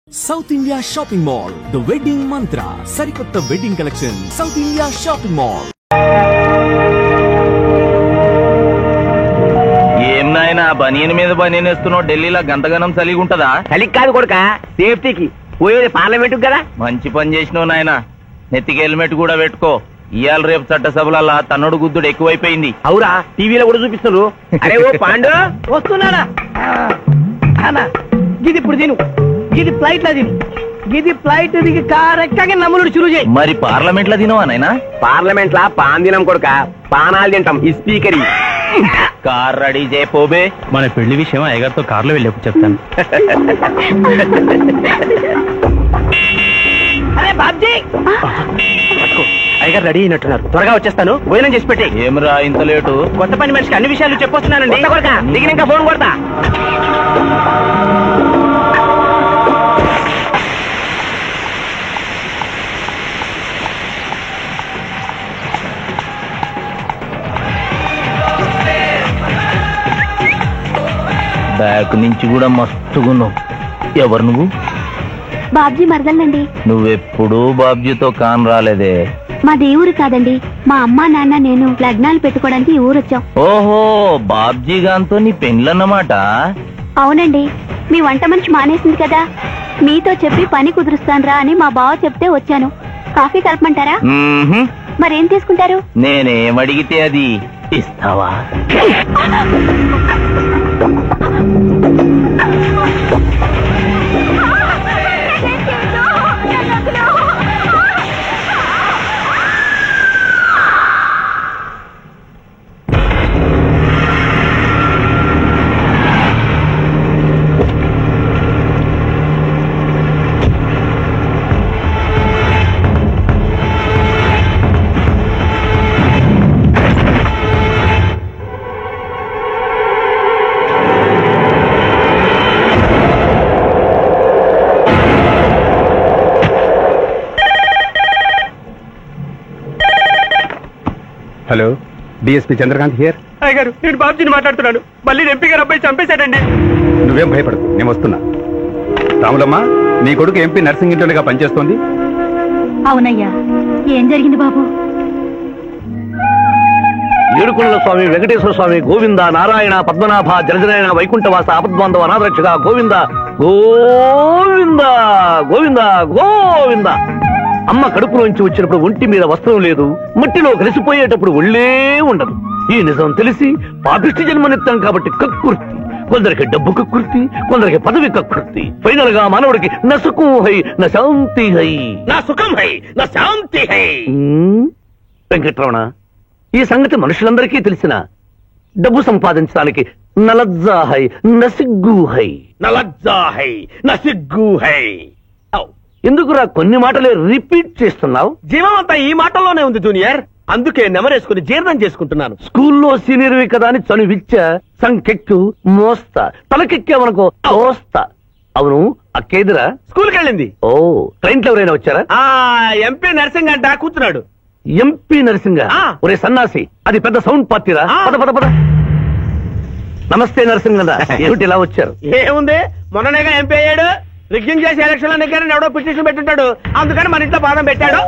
South India shopping mall the wedding మంత్ర సరికొత్త wedding collection south India shopping mall. ఏం నాయనా బనియన్ మీద బనియన్ వేస్తున్నావు? ఢిల్లీలో గంతగనం చలిగి ఉంటదా? చలికి కాదు కొడుక, సేఫ్టీకి. పోయేది పార్లమెంట్ కదా. మంచి పని చేసినావు నాయనా. నెత్తికి హెల్మెట్ కూడా పెట్టుకో. ఇవాళ రేపు చట్టసభలల్లా తన్నుడు గుద్దుడు ఎక్కువైపోయింది. అవురా, టీవీలో కూడా చూపిస్తున్నారు. అరే ఓ పాండు వస్తున్నాడా? గిది ఇప్పుడు తిను, గిది ఫ్లైట్ లో తిను, గిది ఫ్లైట్ దిగి కార్ ఎక్కగా నమ్ములు చురు చేయి. మరి పార్లమెంట్ లో తినవా నాయనా? పార్లమెంట్ లా పాన్ తినం కొడుక, పానాలు తింటాం. ఈ స్పీకర్ కార్ రెడీ చేయపోబే. మన పెళ్లి విషయం అయ్యగారితో కార్లో వెళ్ళేప్పుడు చెప్తాను. అరే బాబ్జీ, అయ్యగారు రెడీ అయినట్టున్నారు. త్వరగా వచ్చేస్తాను, భోజనం చేసి పెట్టి. ఏమరా ఇంత లేటు? కొత్త పని మనిషికి అన్ని విషయాలు చెప్పొస్తున్నానండి. దిగినాక ఫోన్ కొడతా. బ్యాక్ నుంచి కూడా మస్తుగున్నావు. ఎవరు నువ్వు? బాబ్జీ మరదలండి. నువ్వెప్పుడు బాబ్జీతో కాన్ రాలేదే. మా దేవురు కాదండి, మా అమ్మా నాన్న నేను లగ్నాలు పెట్టుకోవడానికి ఈ ఊరొచ్చాం. ఓహో, బాబ్జీ గాంతో నీ పెండ్లన్నమాట. అవునండి, మీ వంట మనిషి మానేసింది కదా, మీతో చెప్పి పని కుదురుస్తాన్రా అని మా బావ చెప్తే వచ్చాను. కాఫీ కలపమంటారా? మరేం తీసుకుంటారు? నేనేమడిగితే అది ఇస్తావా? Hello, DSP Chandrakanth here. అయ్యగారు, నేను బాబ్జీని మాట్లాడుతున్నాను. మళ్ళీ ఎంపీ గారు అబ్బాయి చంపేశాడండి. నువ్వేం భయపడకు, నేను వస్తున్నా. రాములమ్మ, నీ కొడుకు ఎంపీ నర్సింగ్ ఇంటర్గా పనిచేస్తోంది. అవునయ్యా, ఏం జరిగింది బాబు? ఏడుకొండల స్వామి, వెంకటేశ్వర స్వామి, గోవింద, నారాయణ, పద్మనాభ, జలజనాయన, వైకుంఠవాస, ఆపద్బాంధవ, అనాథరక్షక, గోవింద గోవింద గోవింద గోవింద. అమ్మ కడుపులోంచి వచ్చినప్పుడు ఒంటి మీద వస్త్రం లేదు, మట్టిలో కలిసిపోయేటప్పుడు ఒళ్ళే ఉండదు. ఈ నిజం తెలిసి పాపిష్టి జన్మనిత్తాం కాబట్టి కక్కుర్తి. కొందరికి డబ్బు కక్కుర్తి, కొందరికి పదవి కక్కుర్తి. ఫైనల్ గా మానవుడికి నా సుఖం హై, నా శాంతి హై. నా సుఖం హై, నా శాంతి హై. వెంకటరమణ, ఈ సంగతి మనుషులందరికీ తెలిసిన డబ్బు సంపాదించడానికి నలజ్జా హై, నసిగ్గు హై. నలజ్జా హై, నసిగ్గు హై. ఎందుకురా కొన్ని మాటలే రిపీట్ చేస్తున్నావు? జీవం అంతా ఈ మాటల్లోనే ఉంది జూనియర్, అందుకే నెమరేసుకుని జీర్ణం చేసుకుంటున్నాను. స్కూల్లో సీనియర్వి కదా అని చనువిచ్చ సంకెక్కు మోస్తా, తలకెక్కామనుకో తోస్తా. అవును, అక్కేదిరా స్కూల్కి వెళ్ళింది. ఓ, ట్రైన్ లో ఎవరైనా వచ్చారా? ఎంపీ నర్సింగ్ అంట కూర్చున్నాడు. ఎంపీ నరసింగ? ఒరే సన్నాసి, అది పెద్ద సౌండ్ పార్టీరా. పద పద పద. నమస్తే నరసింగ, ఏమిటి ఇలా వచ్చారు? ఏముంది, మొన్ననేగా ఎంపీ అయ్యాడు. రిగ్గింగ్ చేసి ఎలక్షన్ లో నెగ్గారని ఎవడో పిటిషన్ పెట్టుంటాడు, అందుకని మన ఇంట్లో పాదం పెట్టాడు.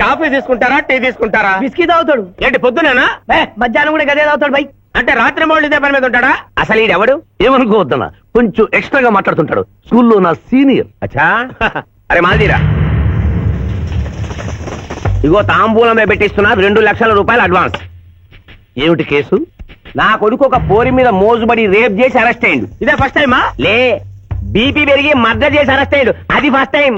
కాఫీ తీసుకుంటారా, టీ తీసుకుంటారా? బిస్కీ తాగుతాడు. ఏంటి పొద్దునేనా? మధ్యాహ్నం కూడా గదే తాగుతాడు బై. అంటే రాత్రి మూడు ఇదే పని మీద ఉంటాడా? అసలు ఈడెవడు? ఏమనుకోవద్దన్నా, కొంచెం ఎక్స్ట్రాగా మాట్లాడుతుంటాడు. స్కూల్లో నా సీనియర్. అచ్చా, అరే మాల్దీరా, ఇగో తాంబూలమే పెట్టిస్తున్నా, 2 లక్షల రూపాయలు అడ్వాన్స్. ఏమిటి కేసు? నా కొడుకు ఒక పోరి మీద మోజుబడి రేప్ చేసి అరెస్ట్ అయ్యిండు. ఇదే ఫస్ట్ టైమా? లే, బీపీ పెరిగి మర్డర్ చేసి అరెస్ట్ అయ్యాడు, అది first time.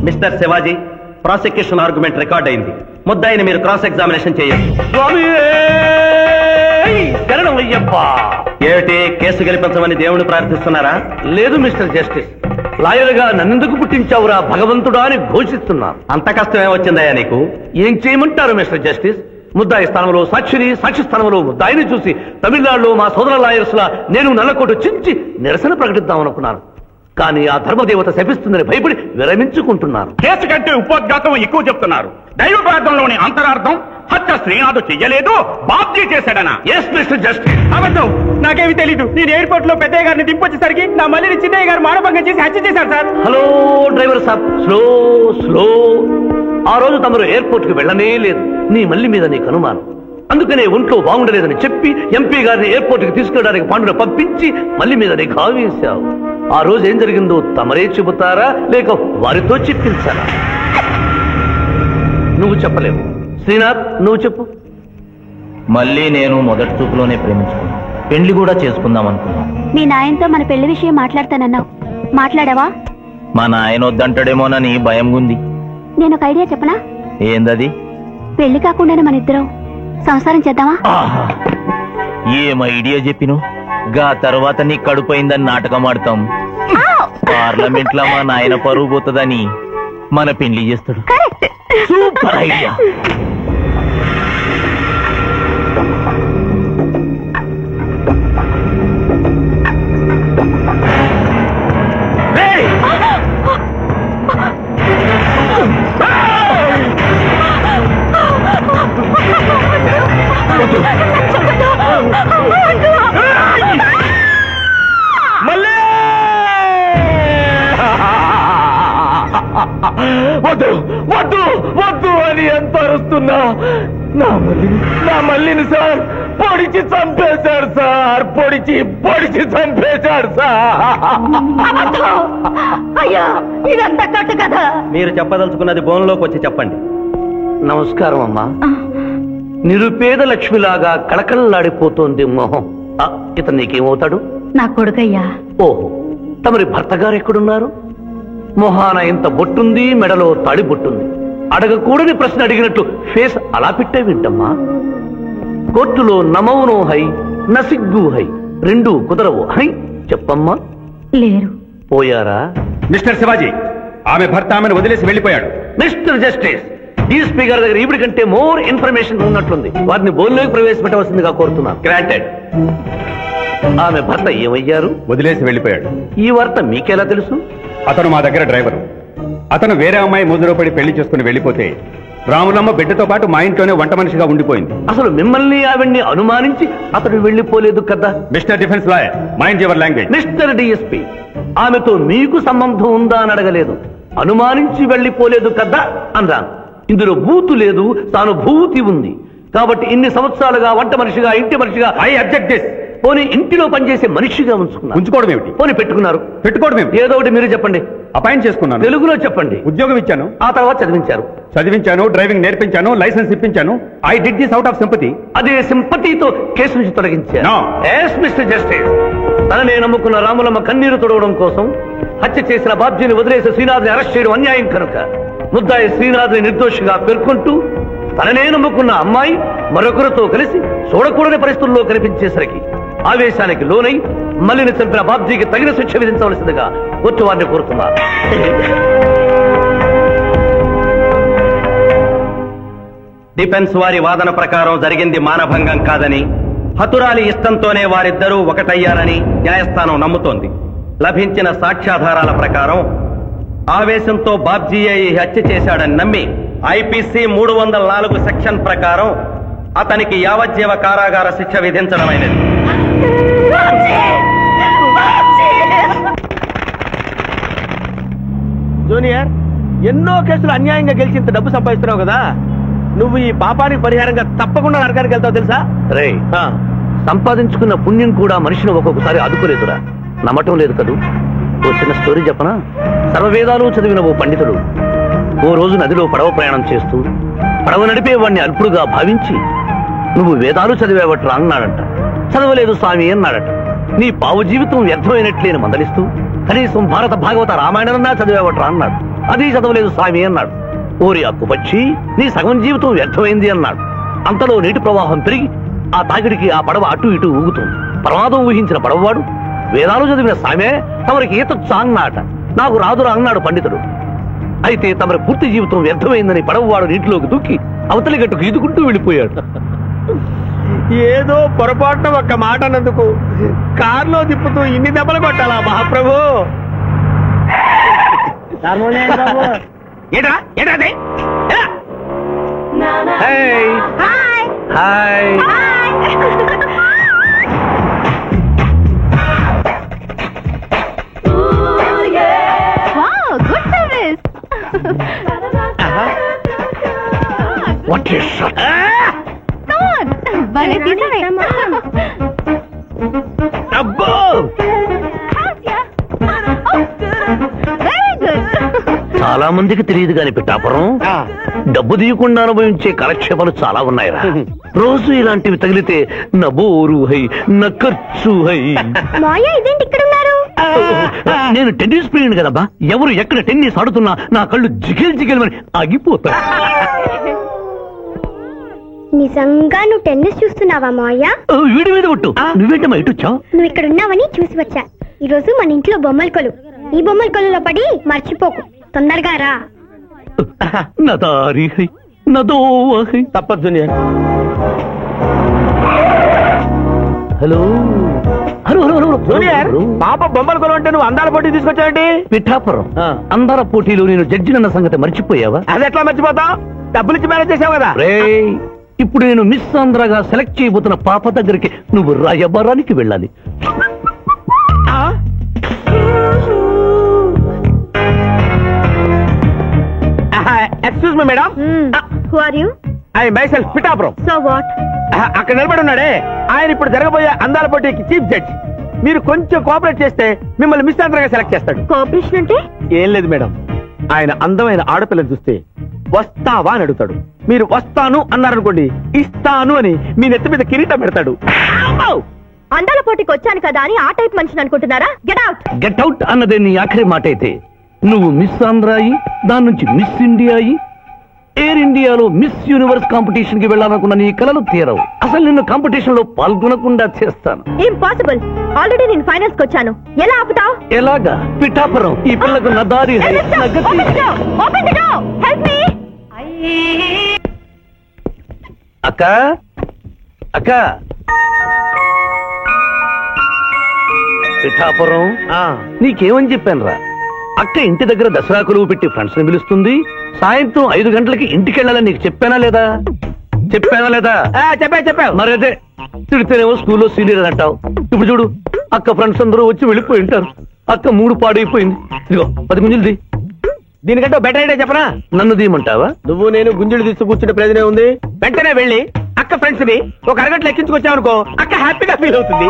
Mister Shivaji, prosecution argument record అయింది. ముద్దాయిని మీరు క్రాస్ ఎగ్జామినేషన్ చేయొచ్చు. ఏమిటి, కేసు గెలిపించమని దేవుని ప్రార్థిస్తున్నారా? లేదు మిస్టర్ జస్టిస్, లాయర్ గా నన్నెందుకు పుట్టించావురా భగవంతుడా అని ఘోషిస్తున్నా. అంత కష్టమే వచ్చిందయ్యా నీకు? ఏం చేయమంటారు మిస్టర్ జస్టిస్? ముద్దాయి స్థానంలో సాక్షిని, సాక్షి స్థానంలో ముద్దాయిని చూసి తమిళనాడులో మా సోదర లాయర్స్ లా నేను నల్లకోటు చించి నిరసన ప్రకటిద్దామనుకున్నాను. కానీ ఆ ధర్మదేవత శపిస్తుందని భయపడి విరమించుకుంటున్నాను. కేసు కంటే ఉపోద్ఘాతం ఎక్కువ చెప్తున్నారు. దైవ ప్రార్థనలోని అంతరార్థం హత్య శ్రీనాథ్ చెయ్యలేదు, బాబ్జీ చేశాడనా? Yes mister justice. అబద్ధం, నాకేమి తెలీదు. నేను ఎయిర్పోర్ట్ లో పెద్దయ్య గారిని దింపొచ్చేసరికి నా మళ్ళీ చిన్నయ్య గారు మానభంగం చేసి హత్య చేశారు సార్. హలో డ్రైవర్ సాబ్, స్లో స్లో. ఆ రోజు తమరు ఎయిర్పోర్ట్ కి వెళ్ళనే లేదు. నీ మల్లి మీద నీకు అనుమానం, అందుకనే ఒంట్లో బాగుండలేదని చెప్పి ఎంపీ గారిని ఎయిర్పోర్ట్ కి తీసుకెళ్ళడానికి పాండును పంపించి మల్లి మీద నీకు ఆవేశావు. ఆ రోజు ఏం జరిగిందో తమరే చెబుతారా లేక వారితో చెప్పించారా? నువ్వు చెప్పలేవు. శ్రీనాథ్, నువ్వు చెప్పు. మళ్ళీ నేను మొదటి చూపులోనే ప్రేమించుకున్నాను, పెళ్లి కూడా చేసుకుందాం అనుకున్నాను. మీ నాయనతో మన పెళ్లి విషయం మాట్లాడతానన్నావు, మాట్లాడావా? మా నాయన వద్దంటాడేమోనని భయం ఉంది. నేను ఒక ఐడియా చెప్పనా? ఏందది? పెళ్లి కాకుండానే మన ఇద్దరం సంసారం చేద్దామా? ఆహా, ఏం ఐడియా చెప్పిను. గా తర్వాత నీ కడుపోయిందని నాటకం ఆడతాం. పార్లమెంట్ లో మా నాయన పరువు పోతుందని మన పెళ్లి చేస్తాడు. Super idea. వద్దు వద్దు వద్దు అని ఎంత అరుస్తున్నా నా మల్లిని సార్ పొడిచి చంపేశాడు సార్. పొడిచి చంపేశాడు సార్. అయ్యా, ఇదంతా కట్టు కదా. మీరు చెప్పదలుచుకున్నది బోన్లోకి వచ్చి చెప్పండి. నమస్కారం అమ్మా. నిరుపేద లక్ష్మిలాగా కళకళలాడిపోతోంది మొహం. ఇతను నీకేమవుతాడు? నా కొడుకయ్యా. ఓహో, తమరి భర్త గారు ఎక్కడున్నారు? మొహాన ఇంత బొట్టుంది, మెడలో తాడి బొట్టుంది. అడగకూడని ప్రశ్న అడిగినట్లు ఫేస్ అలా పెట్టే వింటమ్మా. కోర్టులో నమౌనో హై, నసిగ్గు హై, రెండూ కుదరవు హై. చెప్పమ్మా. లేరు. పోయారా? మిస్టర్ శివాజీ, ఆమె భర్త ఆమెను వదిలేసి వెళ్ళిపోయాడు. మిస్టర్ జస్టిస్, డీఎస్పీ గారి దగ్గర ఈవిడి కంటే మోర్ ఇన్ఫర్మేషన్ ఉన్నట్లుంది. వారిని బోల్లోకి ప్రవేశపెట్టవలసిందిగా కోరుతున్నాను. గ్రాంటెడ్. ఆమె భర్త ఏమయ్యారు? వదిలేసి వెళ్ళిపోయాడు. ఈ వార్త మీకెలా తెలుసు? అతను మా దగ్గర డ్రైవరు. అతను వేరే అమ్మాయి ముద్రలో పడి పెళ్లి చేసుకుని వెళ్ళిపోతే రాములమ్మ బిడ్డతో పాటు మా ఇంట్లోనే వంట మనిషిగా ఉండిపోయింది. అసలు మిమ్మల్ని ఆవిడ్ని అనుమానించి అతడు వెళ్ళిపోలేదు కదా? Mister defence lawyer, mind your language. Mister DSP, ఆమెతో మీకు సంబంధం ఉందా అని అడగలేదు, అనుమానించి వెళ్ళిపోలేదు కదా అన్నాను. ఇందులో బూతు లేదు, సానుభూతి ఉంది. కాబట్టి ఇన్ని సంవత్సరాలుగా వంట మనిషిగా, ఇంటి మనిషిగా, ఐ అబ్జెక్ట్ దిస్. పోనీ ఇంటిలో పనిచేసే మనిషిగా ఉంచుకున్నారు. ఉంచుకోవడం ఏమిటి? పోనీ పెట్టుకున్నారు. పెట్టుకోవడం ఏమిటి? ఏదో ఒకటి మీరు చెప్పండి. అపాయింట్ చేసుకున్నాను. తెలుగులో చెప్పండి. ఉద్యోగం ఇచ్చాను. ఆ తర్వాత చదివించారు. చదివించాను, డ్రైవింగ్ నేర్పించాను, లైసెన్స్ ఇప్పించాను. I did this out of sympathy. అదే సింపతితో కేసు నుంచి తొలగించారు. No. ఎస్ మిస్టర్ జస్టిస్, తననే నమ్ముకున్న రాములమ్మ కన్నీరు తొడవడం కోసం హత్య చేసిన బాబ్జీని వదిలేసి శ్రీనాథ్ని అరెస్ట్ చేయడం అన్యాయం కనుక ముద్దాయి శ్రీనాథ్ని నిర్దోషిగా పేర్కొంటూ తననే నమ్ముకున్న అమ్మాయి మరొకరితో కలిసి చూడకూడని పరిస్థితుల్లో కనిపించేసరికి ఆవేశానికి లోనై మల్లిని చంపిన బాబ్జీకి తగిన శిక్ష విధించవలసిందిగా కోర్టు వారిని కోరుతున్నారు. డిఫెన్స్ వారి వాదన ప్రకారం జరిగింది మానభంగం కాదని, హతురాలి ఇష్టంతోనే వారిద్దరూ ఒకటయ్యారని న్యాయస్థానం నమ్ముతోంది. లభించిన సాక్ష్యాధారాల ప్రకారం ఆవేశంతో బాబ్జీయే ఈ హత్య చేశాడని నమ్మి ఐపీసీ 304 సెక్షన్ ప్రకారం అతనికి యావజ్జీవ కారాగార శిక్ష విధించడమైనది. జూనియర్, ఎన్నో కేసులు అన్యాయంగా గెలిచి ఇంత డబ్బు సంపాదిస్తున్నావు కదా, నువ్వు ఈ పాపానికి పరిహారంగా తప్పకుండా నరకానికి వెళ్తావు తెలుసా? రే, సంపాదించుకున్న పుణ్యం కూడా మనిషిని ఒక్కొక్కసారి అదుకోలేదురా. నమ్మటం లేదు కదూ. ఓ చిన్న స్టోరీ చెప్పనా? సర్వవేదాలు చదివిన ఓ పండితుడు ఓ రోజు నదిలో పడవ ప్రయాణం చేస్తూ పడవ నడిపే వాడిని అల్పుడుగా భావించి, నువ్వు వేదాలు చదివేవట్రా అన్నాడట. చదవలేదు స్వామి అన్నాడట. నీ పావు జీవితం వ్యర్థమైనట్లేని మందలిస్తూ, కనీసం భారత భాగవత రామాయణన్నా చదివేవట్రా అన్నాడు. అది చదవలేదు స్వామి అన్నాడు. ఓరి అక్కుపచ్చి, నీ సగం జీవితం వ్యర్థమైంది అన్నాడు. అంతలో నీటి ప్రవాహం పెరిగి ఆ తాకిడికి ఆ పడవ అటు ఇటు ఊగుతుంది. ప్రమాదం ఊహించిన పడవవాడు, వేదాలు చదివిన సామే తమరికి ఈతొచ్చా అన్నాట. నాకు రాదురా అన్నాడు పండితుడు. అయితే తమరి పూర్తి జీవితం వ్యర్థమైందని పడవవాడు నీటిలోకి దూకి అవతలి గట్టుకు ఈదుకుంటూ వెళ్ళిపోయాడు. ఏదో పొరపాటున ఒక్క మాట అన్నందుకు కారులో తిప్పుతూ ఇన్ని దెబ్బలు కొట్టాలా మహాప్రభు? ఏంట్రా ఏంట్రా Hey! Hi hi. Good service. What is shot? భలే తీసావే. అబ్బో వెరీ గుడ్. చాలా మందికి తెలియదు కాని పిఠాపురం డబ్బు తీయకుండా అనుభవించే కాలక్షేపాలు చాలా ఉన్నాయిరా. రోజు ఇలాంటివి తగిలితే నా బోరు హై నా ఖర్చు హై. మాయా ఇదేంటి ఇక్కడ ఉన్నారు? నేను టెన్నిస్ ప్లేయర్ కదబ్బా. ఎవరు ఎక్కడ టెన్నిస్ ఆడుతున్నా నా కళ్ళు జిగిల్ జిగిల్ అని ఆగిపోతాయి. నిజంగా నువ్వు టెన్నిస్ చూస్తున్నావా మాయా? వీడి మీద కొట్టు. నువ్వేంటమ్మా ఇటు వచ్చావు? నువ్వు ఇక్కడ ఉన్నావని చూసి వచ్చా. ఈ రోజు మన ఇంట్లో బొమ్మల కొలు. ఈ బొమ్మల కొలులో పడి మర్చిపోకు. తొందరగా రా. నా దారి హై నా దోవ హై. తప్పదు junior. Hello hello hello hello junior, పాప బొమ్మల కొలు అంటే నువ్వు అందాల పోటీ తీసుకొచ్చావండి? పిఠాపురం అందాల పోటీలో నేను జడ్జినన్న సంగతి మర్చిపోయావా? అది ఎట్లా మర్చిపోతావు? డబ్బులు ఇచ్చి మేనేజ్ చేసావు కదా. రేయ్, ఇప్పుడు నేను మిస్ ఆంధ్రగా సెలెక్ట్ చేయబోతున్న పాప దగ్గరికి నువ్వు రాయబారానికి వెళ్ళాలి. Excuse me madam. Who are you? I myself Pithapuram. So what? అక్కడ నిలబడి ఉన్నాడే ఆయన ఇప్పుడు జరగబోయే అందాల పోటీకి చీఫ్ జడ్జి. మీరు కొంచెం కోఆపరేట్ చేస్తే మిమ్మల్ని మిస్ ఆంధ్రగా సెలెక్ట్ చేస్తాడు. కోఆపరేషన్ అంటే? ఏం లేదు మేడం, ఆయన అందమైన ఆడపిల్లని చూస్తే వస్తావా అని అడుగుతాడు. మీరు వస్తాను అన్నారనుకోండి, ఇస్తాను అని మీ నెత్తి మీద కిరీటం పెడతాడు. అందాల పోటీకి వచ్చాను కదా అని ఆ టైప్ మనిషిని అనుకుంటున్నారా? Get out. గెట్ అవుట్ అన్నదే నీ ఆఖరి మాట అయితే నువ్వు మిస్ ఆంధ్ర అయి దాని నుంచి మిస్ ఇండియా అయి ఎయిర్ ఇండియాలో మిస్ యూనివర్స్ కాంపిటీషన్ కి వెళ్ళాలనుకున్న నీ కలలు తీరవు. అసలు నిన్ను కాంపిటీషన్ లో పాల్గొనకుండా చేస్తాను. ఇంపాసిబుల్. ఆల్రెడీ నేను ఫైనల్స్ కి వచ్చాను. ఎలా ఆపుతావు? ఎలాగా? పిఠాపురం ఈ పిల్లకు నా దారి హై, నా గతి. అక్క అక్క పిఠాపురం నీకేమని చెప్పాను రా? అక్క ఇంటి దగ్గర దసరా కొలువు పెట్టి ఫ్రెండ్స్ ని పిలుస్తుంది. సాయంత్రం 5 గంటలకి ఇంటికి వెళ్ళాలని నీకు చెప్పానా లేదా? చెప్పావు. మరైతే తిడితేనేమో స్కూల్లో సీనియర్ అంటావు. ఇప్పుడు చూడు, అక్క ఫ్రెండ్స్ అందరూ వచ్చి వెళ్ళిపోయి ఉంటారు. అక్క మూడు పాడైపోయింది. ఇదిగో 10 గుంజులు. దీనికంటే బెటర్ ఐడియా చెప్పనా? నన్ను దీయమంటావా? నువ్వు నేను గుంజుడు తీసి కూర్చుంటే ప్రయోజనం ఉంది. వెంటనే వెళ్ళి అక్క ఫ్రెండ్స్ ని ఒక అరగంటలు ఎక్కించుకొచ్చావు అనుకో, అక్క హ్యాపీగా ఫీల్ అవుతుంది.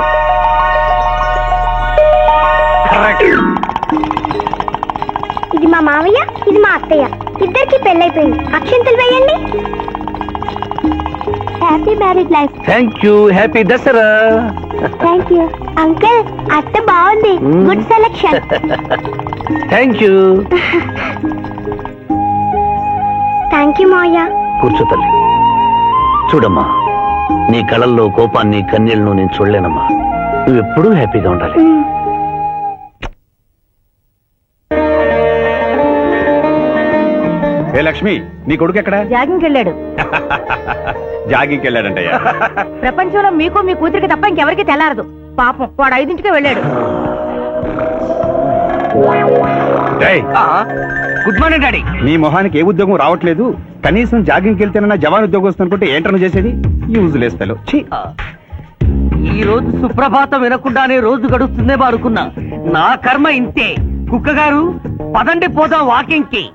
ఇది మా మావయ్య, ఇది మా అత్తయ్య. ఇద్దరికి పెళ్ళైపోయింది. అక్షంతలు వేయండి. Happy marriage life. Thank you. Happy Dasara. Thank you uncle. అత్త బాగుంది. Good selection. Thank you. Thank you మావయ్య. కూర్చో తల్లి. చూడమ్మా, నీ కళల్లో కోపాన్ని కన్నీళ్లను నేను చూడలేనమ్మా. నువ్వెప్పుడూ హ్యాపీగా ఉండాలి. ఏ లక్ష్మి, నీ కొడుకు ఎక్కడ? జాగింగ్కి వెళ్ళాడు. జాగింగ్కి వెళ్ళాడంటయ్యా. ప్రపంచంలో మీకు మీ కూతురికి తప్ప ఇంకెవరికి తెల్లారదు. పాపం వాడు 5ంటికే వెళ్ళాడు. Good morning daddy. నీ మొహానికి ఏ ఉద్యోగం రావట్లేదు. కనీసం జాగింగ్కి వెళ్తేనన్నా జవాన్ ఉద్యోగం వస్తుంది అనుకుంటే ఏంటను చేసేది? Useless fellow. ఈ రోజు సుప్రభాతం వినకుండానే రోజు గడుస్తుందే అనుకున్నా. నా కర్మ ఇంతే. కుక్క గారు పదండి పోదాం వాకింగ్ కి.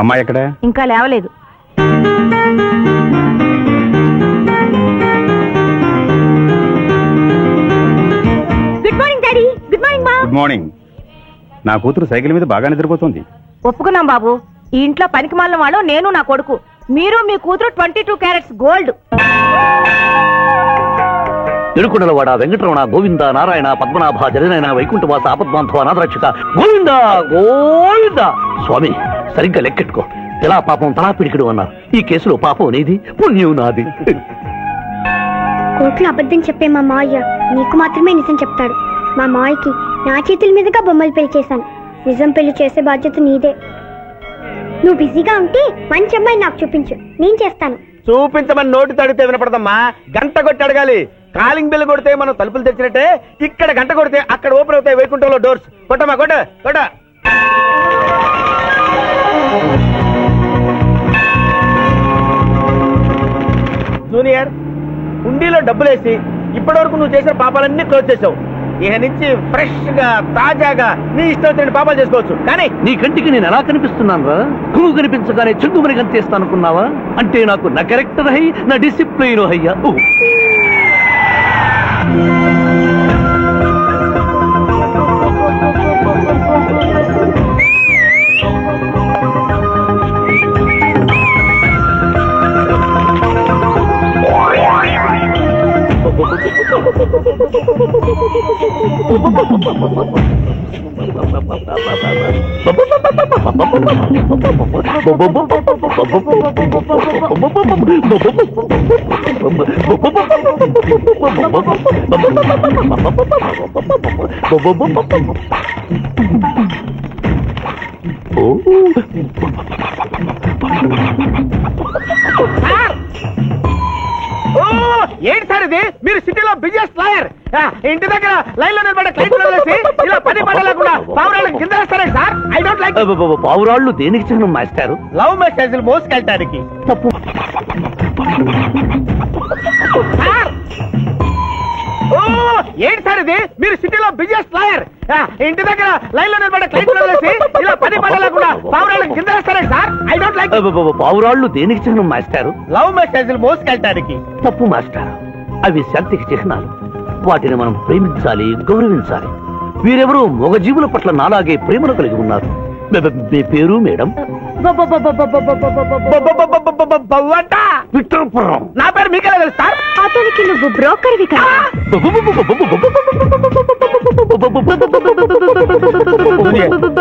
అమ్మాయి ఎక్కడ? ఇంకా లేవలేదు. Good morning daddy. Good morning మా. Good morning. నా కూతురు సైకిల్ మీద బాగా నిద్రపోతుంది. ఒప్పుకున్నాం బాబు. ఈ ఇంట్లో పనికి మాలిన వాళ్ళు నేను, నా కొడుకు. మీరు మీ కూతురు 22 క్యారెట్స్ గోల్డ్. తిరుకుడలవాడ వెంకటరమణ గోవింద నారాయణ పద్మనాభ జగనైన వైకుంఠవాస ఆపద్బాంధవ అనాథరక్షక గోవింద గోవింద. స్వామి, సరిగ్గా లెక్కెట్టుకో. ఎలా పాపం తలా పిడికిడు అన్నారు. ఈ కేసులో పాపం నీది, పుణ్యం నాది. కోర్టులో అబద్ధం చెప్పే మా మావయ్య నీకు మాత్రమే నిజం చెప్తాడు. మా మావయ్యకి నా చేతుల మీదుగా బొమ్మలు పెళ్లి చేశాను. నిజం పెళ్లి చేసే బాధ్యత నీదే. నువ్వు బిజీగా ఉంటే మంచి అమ్మాయి నాకు చూపించు, నేను చేస్తాను. చూపించమని నోటి తడితే వినపడదమ్మా. గంట కొట్టి అడగాలి. కాలింగ్ బిల్ కొడితే మనం తలుపులు తెచ్చినట్టే ఇక్కడ గంట కొడితే అక్కడ ఓపెన్ అవుతాయి వైకుంఠంలో డోర్స్. కొట్టమ్మా, కొట్ట కొట్ట. జూనియర్, ఉండిలో డబ్బులేసి ఇప్పటి వరకు నువ్వు చేసిన పాపాలన్నీ క్లోజ్ చేసావు. ఇక నుంచి ఫ్రెష్ గా తాజాగా నీ ఇష్టం వచ్చిన పాపాలు చేసుకోవచ్చు. కానీ నీ కంటికి నేను ఎలా కనిపిస్తున్నాను రా? నువ్వు కనిపించగానే చుట్టుమని కనిపిస్తాను అనుకున్నావా? అంటే నాకు నా క్యారెక్టర్ హై, నా డిసిప్లిన్ హయ్యా. ఏంటి సార్ ఇది? మీరు సిటీలో బిజినెస్ లాయర్, ఇంటి దగ్గర లైన్ లో నిలబడే క్లయింట్లు వదిలేసి ఇలా పని పని లేకుండా పావురాళ్ళకి కింద వేస్తారే సార్. I don't like. పావురాళ్ళు దేనికి చిహ్నం మాస్టారు? లవ్ మెసేజ్లు మోసుకెళ్ళటానికి. తప్పు. ఏంటి సార్ ఇది? మీరు సిటీలో బిజినెస్ లాయర్, ఇంటి దగ్గర లైన్ లో నిలబడే క్లయింట్లు వదిలేసి ఇలా పని పని లేకుండా పావురాళ్ళకి కింద వేస్తారే సార్. I don't like. పావురాళ్ళు దేనికి చిహ్నం మాస్టారు? లవ్ మెసేజ్లు మోసుకెళ్ళటానికి. తప్పు మాస్టర్, అవి శాంతికి చిహ్నాలు. వాటిని మనం ప్రేమించాలి, గౌరవించాలి. వీరెవరూ మొగజీవుల పట్ల నాలాగే ప్రేమను కలిగి ఉన్నారు. మీ పేరు మేడం? విక్టర్పురం. నా పేరు మీకెలా తెలుసు సార్? అతనికి నువ్వు బ్రోకర్వి కదా.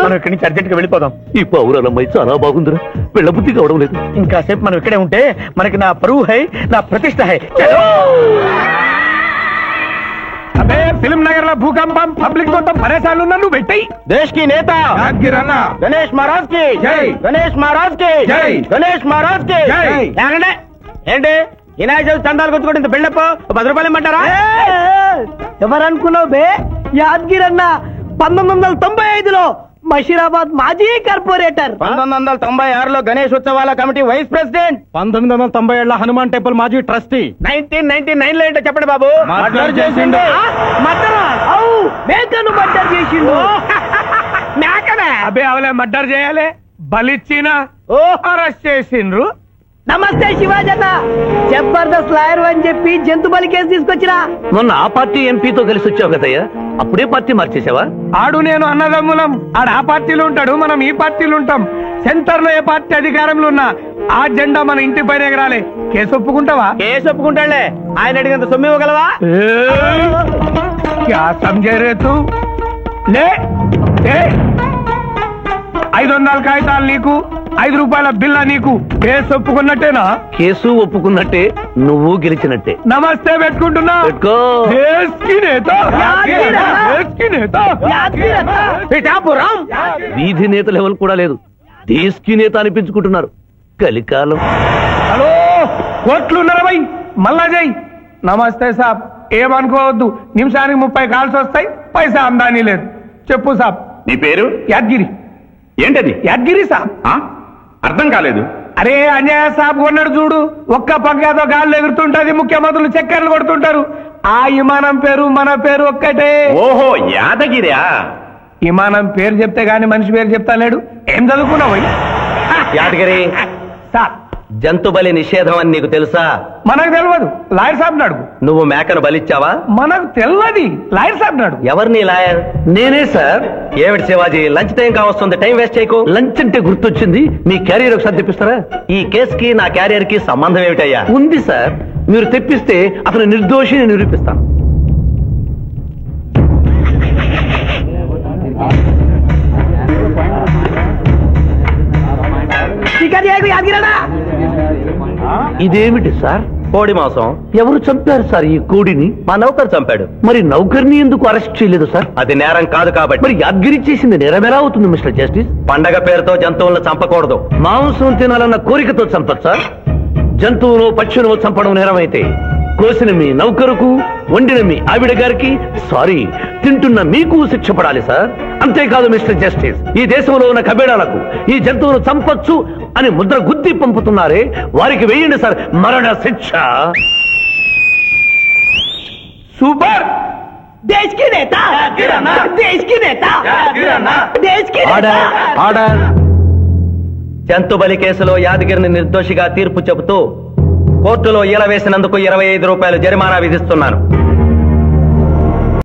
మనం ఇక్కడి నుంచి అర్జెంట్ గా వెళ్ళిపోదాం. ఈ పౌరాలమ్మాయి చాలా బాగుందిరా, వెళ్ళబుద్ధి కావడం లేదు. ఇంకాసేపు మనం ఇక్కడే ఉంటే మనకి నా పరువు హై, నా ప్రతిష్ట హై. అబే ఫిల్మ్ నగర్ లో భూకంపం, పబ్లిక్ మొత్తం పరేషాన్లు ఉన్నా, నువ్వు పెట్టాయి. దేశ్ కి నేత గణేష్ మహారాజ్ కి జై, గణేష్ మహారాజ్ కి జై, గణేష్ మహారాజ్ కి జై. ఏంటి వినాయక చవితి చందాలు కొట్టుకోండి, ఇంత బిల్డప్ 10 రూపాయలు ఇమ్మంటారా? ఎవరనుకున్నావు బే? యాద్గిరన్న 1995లో మషీరాబాద్ మాజీ కార్పొరేటర్, 1996లో గణేష్ ఉత్సవాల committee vice president, 1997 Hanuman temple మాజీ ట్రస్టీ, 1999 లో ఏంటో చెప్పండి బాబు. మర్డర్ చేసిండు. మేకను మర్డర్ చేసిండు. మేకనే? అబే అవలే మర్డర్ చేయాలి, బలిచ్చిన అరెస్ట్ చేసిండ్రు. నమస్తే శివాజన్న, జబర్దస్త్ లాయర్ అని చెప్పి జంతు బలి కేసు తీసుకొచ్చినా. మొన్న ఆ పార్టీ ఎంపీతో కలిసి వచ్చావు కదయ్యా, అప్పుడే పార్టీ మార్చేసావా? ఆడు నేను అన్నదమ్ములం, ఆడు ఆ పార్టీలో ఉంటాడు, మనం ఈ పార్టీలో ఉంటాం. సెంటర్ లో ఏ పార్టీ అధికారంలో ఉన్నా ఆ జెండా మన ఇంటి పైన ఎగరాలి. కేసు ఒప్పుకుంటావా? కేసు ఒప్పుకుంటాడులే, ఆయన అడిగినంత సొమ్ము ఇవ్వగలవా? క్యా సమझे रे तू? లే 500 కాగితాలు నీకు, 5 రూపాయల బిల్ల నీకు. కేసు ఒప్పుకున్నట్టేనా? కేసు ఒప్పుకున్నట్టే, నువ్వు గెలిచినట్టే. నమస్తే పెట్టుకుంటున్నా. పెట్టుకో. దేశ్ కి నేత, దేశ్ కి నేత. పిఠాపురం వీధి నేత లెవెల్ కూడా లేదు, దేశ్ కి నేత అనిపించుకుంటున్నారు. కలికాలం. హలో, కోట్లు 40 మళ్ళా జై. నమస్తే సాబ్, ఏమనుకోవద్దు, నిమిషానికి 30 కాల్స్ వస్తాయి, పైసా అందానీ లేదు. చెప్పు సాబ్. నీ పేరు? యాద్గిరి. ఏంటది? యాద్గిరి సాబ్. అర్థం కాలేదు. అరే అన్యాయ సాబ్ కొన్నాడు చూడు, ఒక్క పక్కతో గాల్లో ఎగురుతుంటది, ముఖ్యమంత్రులు చక్కర్లు కొడుతుంటారు. ఆ విమానం పేరు మన పేరు ఒక్కటే. ఓహో, యాదగిరా? విమానం పేరు చెప్తే గాని మనిషి పేరు చెప్తా లేడు. ఏం చదువుకున్నావు? యాదగిరి, సార్ జంతు బలి నిషేధం అని నీకు తెలుసా? మనకు తెలియదు, లాయర్ సాబ్ నాడు. నువ్వు మేకను బలిచ్చావా? మనకు తెలియదు, లాయర్ సాబ్ నాడు. ఎవరిని లాయర్? నేనే సార్. ఏమిటి శివాజీ, లంచ్ టైం కావస్తుంది, టైం వేస్ట్ చేయకు. లంచ్ అంటే గుర్తొచ్చింది, మీ క్యారియర్ ఒకసారి తెప్పిస్తారా? ఈ కేసుకి నా క్యారియర్ కి సంబంధం ఏమిటయ్యా? ఉంది సార్, మీరు తెప్పిస్తే అతను నిర్దోషిని నిరూపిస్తాను. ఇదేమిటి సార్? కోడి మాంసం. ఎవరు చంపారు సార్ ఈ కోడిని? మా నౌకరు చంపాడు. మరి నౌకర్ని ఎందుకు అరెస్ట్ చేయలేదు సార్? అది నేరం కాదు కాబట్టి. మరి యాద్గిరి చేసింది నేరం ఎలా అవుతుంది మిస్టర్ జస్టిస్? పండగ పేరుతో జంతువులను చంపకూడదు. మాంసం తినాలన్న కోరికతో చంపచ్చా? జంతువును పక్షులను చంపడం నేరమైతే కోసిన మీ నౌకరుకు, వండిన మీ ఆవిడ గారికి, సారీ తింటున్న మీకు శిక్ష పడాలి సార్. అంతేకాదు మిస్టర్ జస్టిస్, ఈ దేశంలో ఉన్న కబేడాలకు ఈ జంతువును చంపొచ్చు, అని ముద్ర గుద్ది పంపుతున్నారే వారికి వేయండి సార్ మరణ శిక్ష. సూపర్. దేశ్ కి నేత, దేశ్ కి నేత, దేశ్ కి ఆర్డర్, ఆర్డర్. జంతుబలి కేసులో యాదగిరిని నిర్దోషిగా తీర్పు చెబుతూ కోర్టులో ఈల వేసినందుకు 25 రూపాయలు జరిమానా విధిస్తున్నాను.